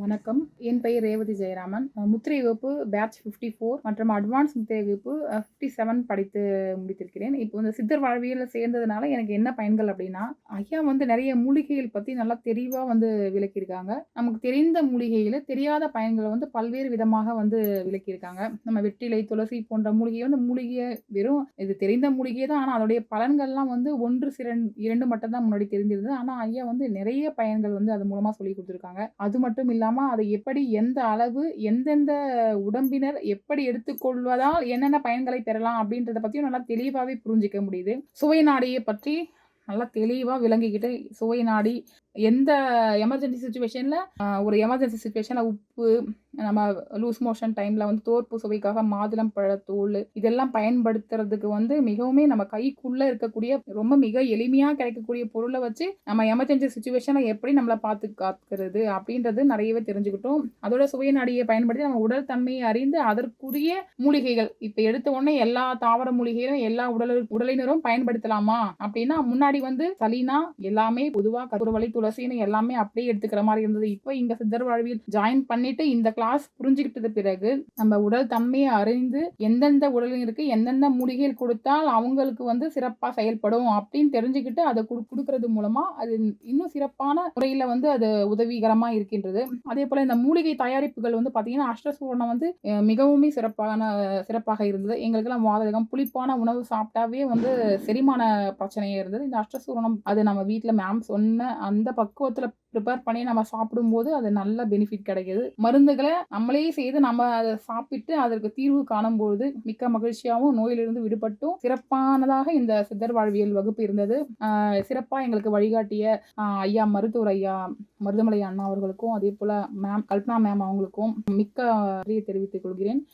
வணக்கம். என் பெயர் ரேவதி ஜெயராமன். முத்திரை வகுப்பு பேட்ச் 54 மற்றும் அட்வான்ஸ் முத்திரை வகுப்பு 57 படித்து முடித்திருக்கிறேன். இப்போ இந்த சித்தர் வாழ்வியல்ல சேர்ந்ததுனால எனக்கு என்ன பயன்கள் அப்படின்னா, ஐயா நெறைய மூலிகைகள் பத்தி நல்லா தெளிவா விளக்கியிருக்காங்க. நமக்கு தெரிந்த மூலிகையில தெரியாத பயன்கள பல்வேறு விதமாக விளக்கியிருக்காங்க. நம்ம வெற்றிலை, துளசி போன்ற மூலிகைய வெறும் இது தெரிந்த மூலிகை தான். ஆனா அதோடைய பலன்கள்லாம் 1 2 மட்டும் தான் முன்னாடி தெரிஞ்சிருந்தது. ஆனா ஐயா நெறைய பயன்கள் அது மூலமா சொல்லிக் குடுத்துருக்காங்க. அது மட்டும் இல்லாம அதை எப்படி எந்த அளவு எந்தெந்த உடம்பினர் எப்படி எடுத்துக்கொள்வதால் என்னென்ன பயன்களை பெறலாம் அப்படின்றத பத்தியும் நல்லா தெளிவாவே புரிஞ்சுக்க முடியுது. சுவை நாடிய பற்றி நல்லா தெளிவா விளங்கிக்கிட்டு, சுவை நாடி எந்த எமர்ஜென்சி சிச்சுவேஷன்ல ஒரு எமர்ஜென்சி சிச்சுவேஷன்ல உப்பு, நம்ம லூஸ் மோஷன் டைம்ல தோற்பு சுவைக்காக மாதுளம் பழத்தூள் இதெல்லாம் பயன்படுத்துறதுக்கு மிகவுமே நம்ம கைக்குள்ள இருக்கக்கூடிய மிக எளிமையா கிடைக்கக்கூடிய பொருள வச்சு நம்ம எமர்ஜென்சி சிச்சுவேஷன்ல எப்படி நம்மள காத்துக்கிறது அப்படின்றது நிறையவே தெரிஞ்சுக்கிட்டோம். அதோட சுவை நாடியை பயன்படுத்தி நம்ம உடல் தன்மையை அறிந்து அதற்குரிய மூலிகைகள் இப்ப எடுத்த உடனே எல்லா தாவர மூலிகைகளும் எல்லா உடலினரும் பயன்படுத்தலாமா அப்படின்னா, முன்னாடி சலீனா எல்லாமே பொதுவா கற்பூரவள்ளி, துளசின்னு எல்லாமே அப்படியே எடுத்துக்கிற மாதிரி இருந்தது. இப்ப இங்க சித்தர் வாழ்வியல் ஜாயின் பண்ணிட்டு இந்த கிளாஸ் புரிஞ்சுக்கிட்டது பிறகு நம்ம உடல் தன்மையை அறிந்து எந்தெந்த உடலினருக்கு எந்தெந்த மூலிகைகள் கொடுத்தால் அவங்களுக்கு சிறப்பா செயல்படும் அப்படின்னு தெரிஞ்சுக்கிட்டு அதை கொடுக்கறது மூலமா அது இன்னும் சிறப்பான முறையில அது உதவிகரமா இருக்கின்றது. அதே போல இந்த மூலிகை தயாரிப்புகள் பாத்தீங்கன்னா அஷ்டசூரணம் மிகவும் சிறப்பாக இருந்தது. எங்களுக்கெல்லாம் வாதகம் புளிப்பான உணவு சாப்பிட்டாவே செரிமான பிரச்சனையே இருந்தது. இந்த அஷ்டசூரணம் அது நம்ம வீட்டுல மேம் சொன்ன அந்த பக்குவத்துல ப்ரிப்பேர் பண்ணி நம்ம சாப்பிடும்போது அது நல்ல பெனிஃபிட் கிடைக்குது. மருந்துகளை நம்மளே செய்து நம்ம அதை சாப்பிட்டு அதற்கு தீர்வு காணும்போது மிக்க மகிழ்ச்சியாகவும் நோயிலிருந்து விடுபட்டும் சிறப்பானதாக இந்த சித்தர் வாழ்வியல் வகுப்பு இருந்தது. சிறப்பா எங்களுக்கு வழிகாட்டிய ஐயா மருத்துவர் ஐயா மருதமலை அண்ணா அவர்களுக்கும் அதே போல மேம் கல்பனா மேம் அவங்களுக்கும் மிக்க நன்றியை தெரிவித்துக் கொள்கிறேன்.